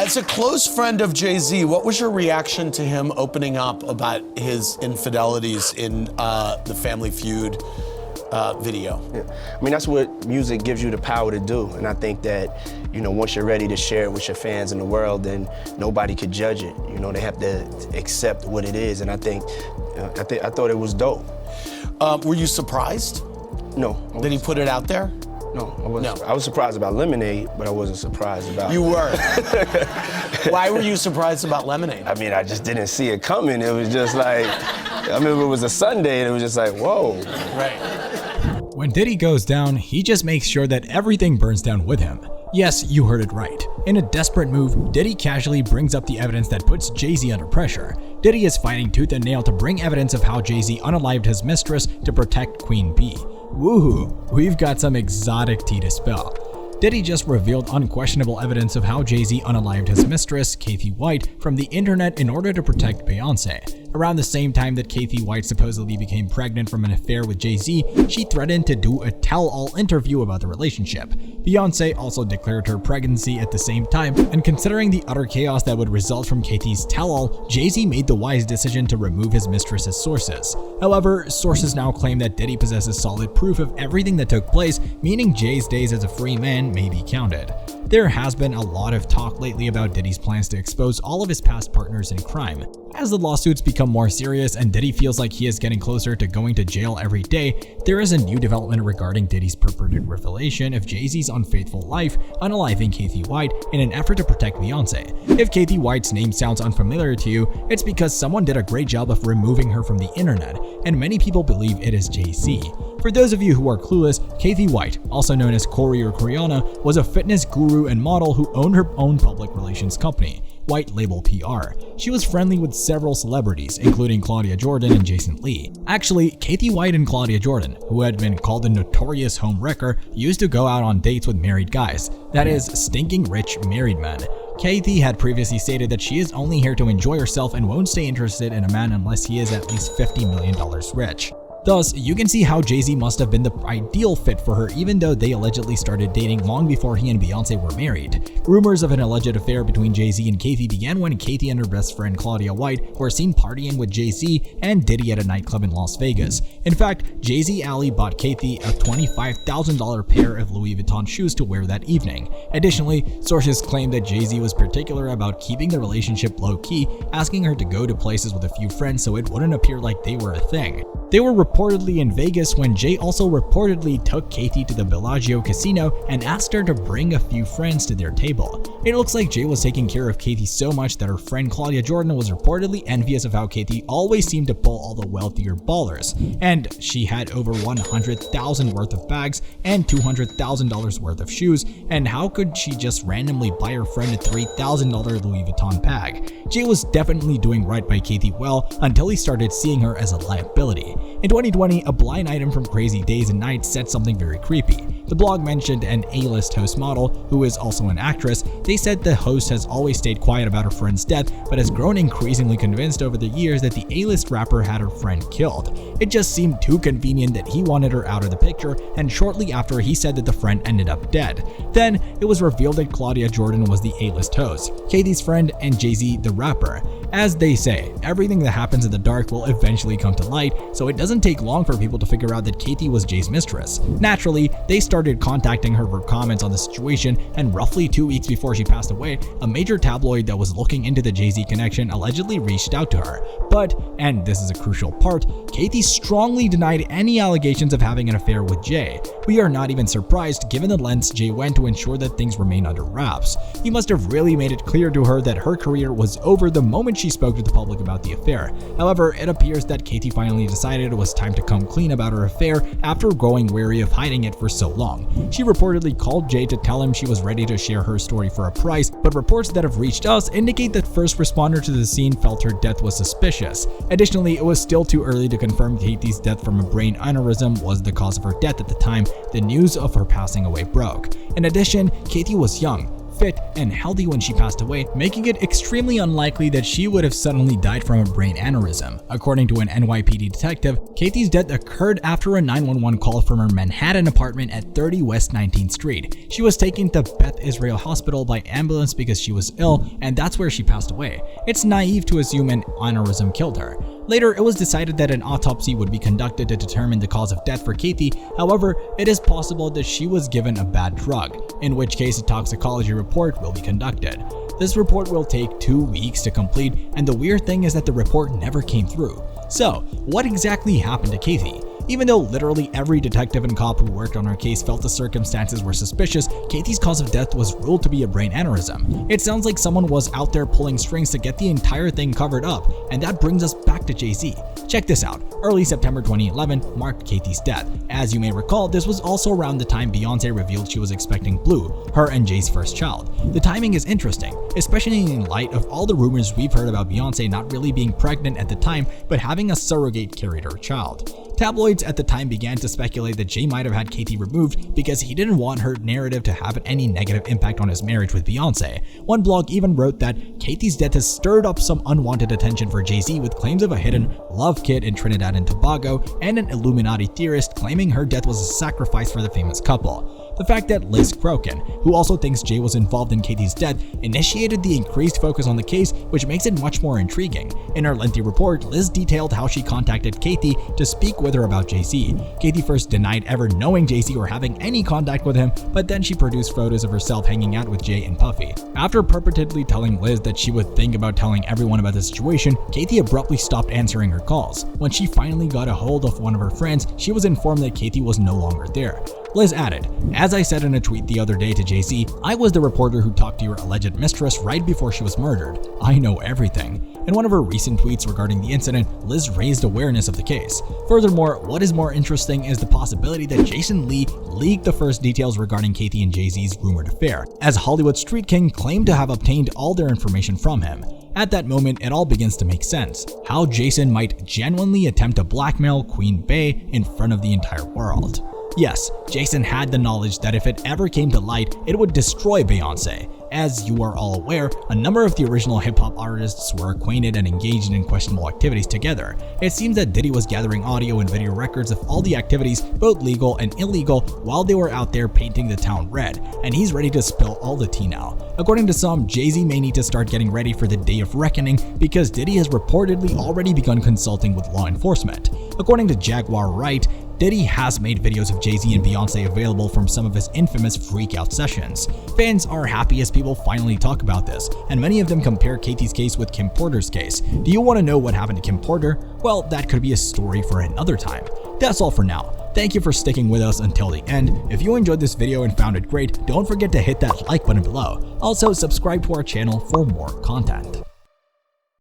As a close friend of Jay-Z, what was your reaction to him opening up about his infidelities in the Family Feud video? Yeah. I mean, that's what music gives you the power to do. And I think that, you know, once you're ready to share it with your fans in the world, then nobody could judge it. You know, they have to accept what it is. And I thought it was dope. Were you surprised? No. Did he put it out there? No, I wasn't. No. I was surprised about Lemonade, but I wasn't surprised about... You were? Why were you surprised about Lemonade? I mean, I just didn't see it coming. It was just like, I mean, it was a Sunday and it was just like, whoa. Right. When Diddy goes down, he just makes sure that everything burns down with him. Yes, you heard it right. In a desperate move, Diddy casually brings up the evidence that puts Jay-Z under pressure. Diddy is fighting tooth and nail to bring evidence of how Jay-Z unalived his mistress to protect Queen Bee. Woohoo, we've got some exotic tea to spill. Diddy just revealed unquestionable evidence of how Jay-Z unalived his mistress, Kathy White, from the internet in order to protect Beyonce. Around the same time that Kathy White supposedly became pregnant from an affair with Jay-Z, she threatened to do a tell-all interview about the relationship. Beyonce also declared her pregnancy at the same time, and considering the utter chaos that would result from Kathy's tell-all, Jay-Z made the wise decision to remove his mistress's sources. However, sources now claim that Diddy possesses solid proof of everything that took place, meaning Jay's days as a free man may be counted. There has been a lot of talk lately about Diddy's plans to expose all of his past partners in crime. As the lawsuits become more serious and Diddy feels like he is getting closer to going to jail every day, there is a new development regarding Diddy's purported revelation of Jay-Z's unfaithful life, unaliving Kathy White in an effort to protect Beyonce. If Kathy White's name sounds unfamiliar to you, it's because someone did a great job of removing her from the internet, and many people believe it is Jay-Z. For those of you who are clueless, Kathy White, also known as Corey or Coriana, was a fitness guru and model who owned her own public relations company, White Label PR. She was friendly with several celebrities, including Claudia Jordan and Jason Lee. Actually, Kathy White and Claudia Jordan, who had been called a notorious home wrecker, used to go out on dates with married guys. That is, stinking rich married men. Kathy had previously stated that she is only here to enjoy herself and won't stay interested in a man unless he is at least $50 million rich. Thus, you can see how Jay-Z must have been the ideal fit for her, even though they allegedly started dating long before he and Beyonce were married. Rumors of an alleged affair between Jay-Z and Kathy began when Kathy and her best friend Claudia White were seen partying with Jay-Z and Diddy at a nightclub in Las Vegas. In fact, Jay-Z Alley bought Kathy a $25,000 pair of Louis Vuitton shoes to wear that evening. Additionally, sources claim that Jay-Z was particular about keeping the relationship low-key, asking her to go to places with a few friends so it wouldn't appear like they were a thing. They were reportedly in Vegas when Jay also reportedly took Kathy to the Bellagio casino and asked her to bring a few friends to their table. It looks like Jay was taking care of Kathy so much that her friend Claudia Jordan was reportedly envious of how Kathy always seemed to pull all the wealthier ballers, and she had over $100,000 worth of bags and $200,000 worth of shoes, and how could she just randomly buy her friend a $3,000 Louis Vuitton bag? Jay was definitely doing right by Kathy well until he started seeing her as a liability. In 2020, a blind item from Crazy Days and Nights said something very creepy. The blog mentioned an A-list host model, who is also an actress. They said the host has always stayed quiet about her friend's death, but has grown increasingly convinced over the years that the A-list rapper had her friend killed. It just seemed too convenient that he wanted her out of the picture, and shortly after he said that the friend ended up dead. Then, it was revealed that Claudia Jordan was the A-list host, Kathy's friend, and Jay-Z the rapper. As they say, everything that happens in the dark will eventually come to light, so it doesn't take long for people to figure out that Kathy was Jay's mistress. Naturally, they started contacting her for comments on the situation, and roughly 2 weeks before she passed away, a major tabloid that was looking into the Jay-Z connection allegedly reached out to her. But, and this is a crucial part, Kathy strongly denied any allegations of having an affair with Jay. We are not even surprised given the lengths Jay went to ensure that things remain under wraps. He must have really made it clear to her that her career was over the moment she spoke to the public about the affair. However, it appears that Kathy finally decided it was time to come clean about her affair after growing wary of hiding it for so long. She reportedly called Jay to tell him she was ready to share her story for a price, but reports that have reached us indicate that first responder to the scene felt her death was suspicious. Additionally, it was still too early to confirm Kathy's death from a brain aneurysm was the cause of her death at the time the news of her passing away broke. In addition, Kathy was young, fit and healthy when she passed away, making it extremely unlikely that she would have suddenly died from a brain aneurysm. According to an NYPD detective, Kathy's death occurred after a 911 call from her Manhattan apartment at 30 West 19th Street. She was taken to Beth Israel Hospital by ambulance because she was ill, and that's where she passed away. It's naive to assume an aneurysm killed her. Later, it was decided that an autopsy would be conducted to determine the cause of death for Kathy. However, it is possible that she was given a bad drug, in which case a toxicology report will be conducted. This report will take 2 weeks to complete, and the weird thing is that the report never came through. So, what exactly happened to Kathy? Even though literally every detective and cop who worked on her case felt the circumstances were suspicious, Kathy's cause of death was ruled to be a brain aneurysm. It sounds like someone was out there pulling strings to get the entire thing covered up, and that brings us back to Jay-Z. Check this out. Early September 2011 marked Kathy's death. As you may recall, this was also around the time Beyonce revealed she was expecting Blue, her and Jay's first child. The timing is interesting, especially in light of all the rumors we've heard about Beyonce not really being pregnant at the time, but having a surrogate carried her child. Tabloids at the time began to speculate that Jay might have had Katy removed because he didn't want her narrative to have any negative impact on his marriage with Beyonce. One blog even wrote that Katy's death has stirred up some unwanted attention for Jay-Z, with claims of a hidden love kit in Trinidad and Tobago and an Illuminati theorist claiming her death was a sacrifice for the famous couple. The fact that Liz Crokin, who also thinks Jay was involved in Katy's death, initiated the increased focus on the case, which makes it much more intriguing. In her lengthy report, Liz detailed how she contacted Katy to speak with her about Jay-Z. Katy first denied ever knowing Jay-Z or having any contact with him, but then she produced photos of herself hanging out with Jay and Puffy. After purportedly telling Liz that she would think about telling everyone about the situation, Katy abruptly stopped answering her calls. When she finally got a hold of one of her friends, she was informed that Katy was no longer there. Liz added, "As I said in a tweet the other day to Jay-Z, I was the reporter who talked to your alleged mistress right before she was murdered. I know everything." In one of her recent tweets regarding the incident, Liz raised awareness of the case. Furthermore, what is more interesting is the possibility that Jason Lee leaked the first details regarding Katy and Jay-Z's rumored affair, as Hollywood Street King claimed to have obtained all their information from him. At that moment, it all begins to make sense. How Jason might genuinely attempt to blackmail Queen Bey in front of the entire world. Yes, Jason had the knowledge that if it ever came to light, it would destroy Beyonce. As you are all aware, a number of the original hip-hop artists were acquainted and engaged in questionable activities together. It seems that Diddy was gathering audio and video records of all the activities, both legal and illegal, while they were out there painting the town red, and he's ready to spill all the tea now. According to some, Jay-Z may need to start getting ready for the day of reckoning because Diddy has reportedly already begun consulting with law enforcement. According to Jaguar Wright, Diddy has made videos of Jay-Z and Beyonce available from some of his infamous freak-out sessions. Fans are happy as people finally talk about this, and many of them compare Katy's case with Kim Porter's case. Do you want to know what happened to Kim Porter? Well, that could be a story for another time. That's all for now. Thank you for sticking with us until the end. If you enjoyed this video and found it great, don't forget to hit that like button below. Also, subscribe to our channel for more content.